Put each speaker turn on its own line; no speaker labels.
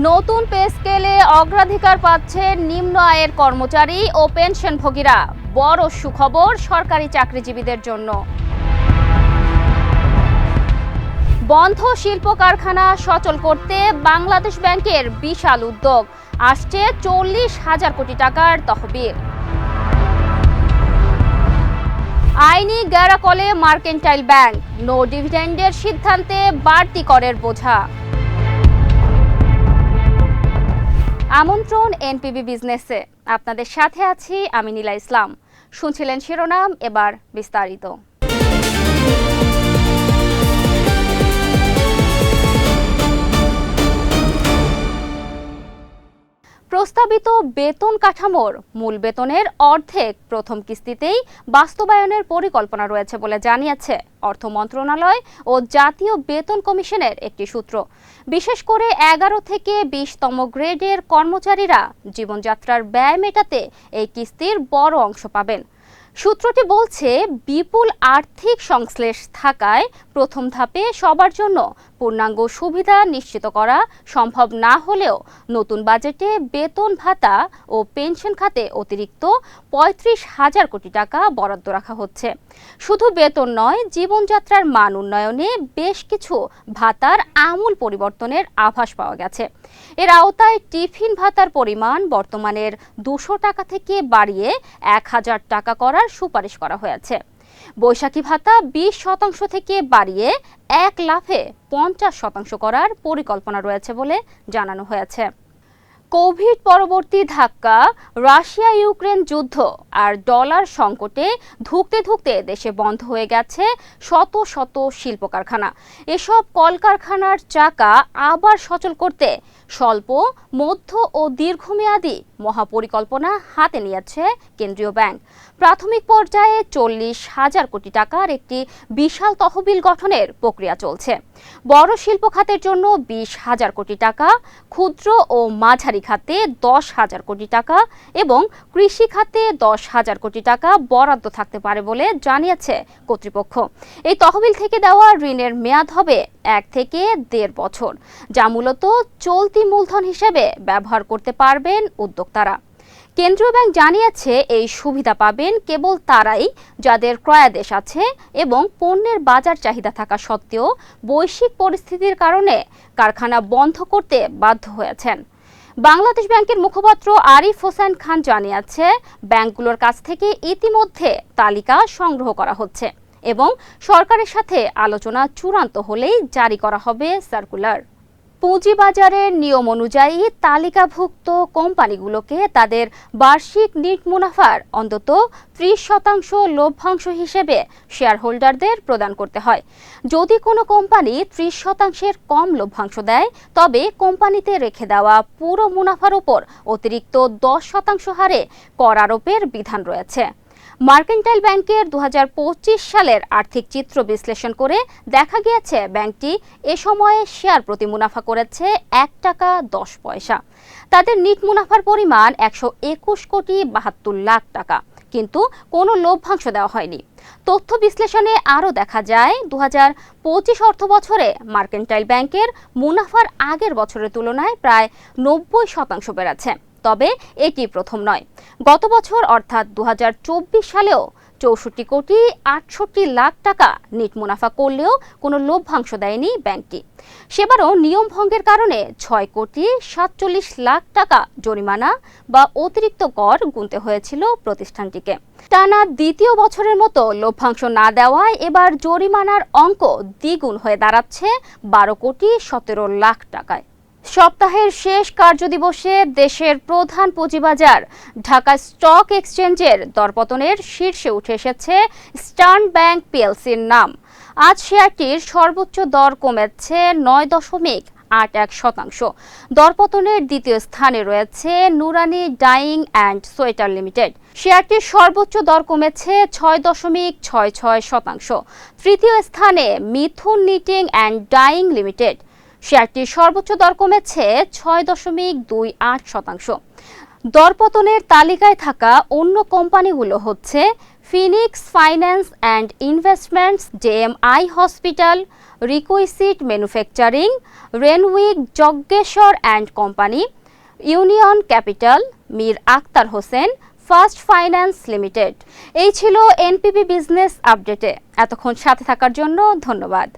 নতুন পে স্কেলে অগ্রাধিকার পাচ্ছে নিম্ন আয়ের কর্মচারী ও পেনশনভোগীরা। বড় সুখবর সরকারি চাকরিজীবীদের জন্য। বন্ধ শিল্প কারখানা সচল করতে বাংলাদেশ ব্যাংকের বিশাল উদ্যোগ। আসছে 40,000 কোটি টাকার তহবিল। আইনি গ্যারাকলে মার্কেন্টাইল ব্যাংক, নো ডিভিডেন্ডের সিদ্ধান্তে বাড়তি করের বোঝা। আমন্ত্রণ এনপিবি বিজনেসে, আপনাদের সাথে আছি আমি নীলা ইসলাম। শুনছিলেন শিরোনাম, এবার বিস্তারিত। প্রস্তাবিত বেতন কাঠামোর মূল বেতনের অর্ধেক প্রথম কিস্তিতেই বাস্তবায়নের পরিকল্পনা রয়েছে বলে জানিয়েছে অর্থ মন্ত্রণালয় ও জাতীয় বেতন কমিশনের একটি সূত্র। বিশেষ করে 11 থেকে 20তম গ্রেডের কর্মচারীরা জীবনযাত্রার ব্যয় মেটাতে এই কিস্তির বড় অংশ পাবেন। সূত্রটি বলছে, বিপুল আর্থিক সংশ্লেষ থাকায় প্রথম ধাপে সবার জন্য পূর্ণাঙ্গ সুবিধা নিশ্চিত করা সম্ভব না হলেও নতুন বাজেটে বেতন ভাতা ও পেনশন খাতে অতিরিক্ত 35,000 কোটি টাকা বরাদ্দ রাখা হচ্ছে। শুধু বেতন নয়, জীবনযাত্রার মান উন্নয়নে বেশ কিছু ভাতার আমূল পরিবর্তনের আভাস পাওয়া গেছে। এর আওতায় টিফিন ভাতার পরিমাণ বর্তমানের 200 টাকা থেকে বাড়িয়ে 1,000 টাকা করার সুপারিশ করা হয়েছে। বৈশাখী ভাতা 20% থেকে বাড়িয়ে 1 লাফে 50% করার পরিকল্পনা রয়েছে বলে জানানো হয়েছে। কোভিড পরবর্তী ধাক্কা, রাশিয়া ইউক্রেন যুদ্ধ আর ডলার সংকটে ধুঁকতে ধুঁকতে দেশে বন্ধ হয়ে গেছে শত শত শিল্প কারখানা। এসব কলকারখানার চাকা আবার সচল করতে স্বল্প, মধ্য ও দীর্ঘমেয়াদী মহাপরিকল্পনা হাতে নিয়েছে কেন্দ্রীয় ব্যাংক। প্রাথমিক পর্যায়ে 40,000 কোটি টাকার একটি বিশাল তহবিল গঠনের প্রক্রিয়া চলছে। বড় শিল্প খাতের জন্য 20,000 কোটি টাকা, ক্ষুদ্র ও মাঝারি খাতে 10,000 কোটি টাকা এবং কৃষি খাতে 10,000 কোটি টাকা বরাদ্দ থাকতে পারে বলে জানিয়েছে কর্তৃপক্ষ। এই তহবিল থেকে দেওয়া ঋণের মেয়াদ হবে 1 থেকে 1.5 বছর, যা মূলত চলতি মূলধন হিসেবে ব্যবহার করতে পারবেন উদ্যোক্তারা। কেন্দ্রীয় ব্যাংক জানিয়েছে, এই সুবিধা পাবেন কেবল তারাই যাদের ক্রয়াদেশ আছে এবং পণ্যের বাজার চাহিদা থাকা সত্ত্বেও বৈশ্বিক পরিস্থিতির কারণে কারখানা বন্ধ করতে বাধ্য হয়েছেন। বাংলাদেশ ব্যাংকের মুখপাত্র আরিফ হোসেন খান জানিয়েছে, ব্যাংকগুলোর কাছ থেকে ইতিমধ্যে তালিকা সংগ্রহ করা হচ্ছে এবং সরকারের সাথে আলোচনা চূড়ান্ত হলেই জারি করা হবে সার্কুলার। পুঁজিবাজারের নিয়ম অনুযায়ী তালিকাভুক্ত কোম্পানিগুলোকে তাদের বার্ষিক নেট মুনাফার অন্তত 30% লভ্যাংশ হিসেবে শেয়ার হোল্ডারদের প্রদান করতে হয়। যদি কোনো কোম্পানি 30%-এর কম লভ্যাংশ দেয়, তবে কোম্পানিতে রেখে দেওয়া পুরো মুনাফার উপর অতিরিক্ত 10% হারে কর আরোপের বিধান রয়েছে। মার্কেন্টাইল ব্যাংকের 2025 সালের আর্থিক চিত্র বিশ্লেষণ করে দেখা গিয়েছে, ব্যাংকটি এ সময়ে শেয়ার প্রতি মুনাফা করেছে 1 টাকা 10 পয়সা। তাদের নিট মুনাফার পরিমাণ 121 কোটি 72 লাখ টাকা, কিন্তু কোনো লভ্যাংশ দেওয়া হয়নি। তথ্য বিশ্লেষণে আরও দেখা যায়, 2025 অর্থ বছরে মার্কেন্টাইল ব্যাংকের মুনাফার আগের বছরের তুলনায় প্রায় 90% বেড়েছে। তবে এটি প্রথম নয়। গত বছর অর্থাৎ 2024 সালেও 64 কোটি 68 লাখ টাকা নিট মুনাফা করলেও কোনো লভ্যাংশ দেয়নি ব্যাংকটি। সেবারও নিয়ম ভঙ্গের কারণে 6 কোটি 47 লাখ টাকা জরিমানা বা অতিরিক্ত কর গুনতে হয়েছিল প্রতিষ্ঠানটিকে। টানা দ্বিতীয় বছরের মতো লভ্যাংশ না দেওয়ায় এবার জরিমানার অঙ্ক দ্বিগুণ হয়ে দাঁড়াচ্ছে 12 কোটি 17 লাখ টাকায়। সপ্তাহের শেষ কার্যদিবসে দেশের প্রধান পুঁজিবাজার ঢাকা স্টক এক্সচেঞ্জের দরপতনের শীর্ষে উঠে এসেছে ইস্টার্ন ব্যাংক পিএলসির নাম। আজ শেয়ারটির সর্বোচ্চ দর কমেছে 9.81%। দরপতনের দ্বিতীয় স্থানে রয়েছে নুরানি ডাইং অ্যান্ড সোয়েটার লিমিটেড। শেয়ারটির সর্বোচ্চ দর কমেছে 6.66%। তৃতীয় স্থানে মিথুন নিটিং অ্যান্ড ডাইং লিমিটেড। শেয়ারটির সর্বোচ্চ দর কমেছে 6.28%। দরপতনের তালিকায় থাকা অন্য কোম্পানিগুলো হচ্ছে Phoenix finance and investments, JMI hospital, requisite manufacturing, Renwick Jajneswar and company, union capital, Mir Akhtar Hossain, first finance limited. এই ছিল এনপিবি বিজনেস আপডেটে। এতক্ষণ সাথে থাকার জন্য ধন্যবাদ।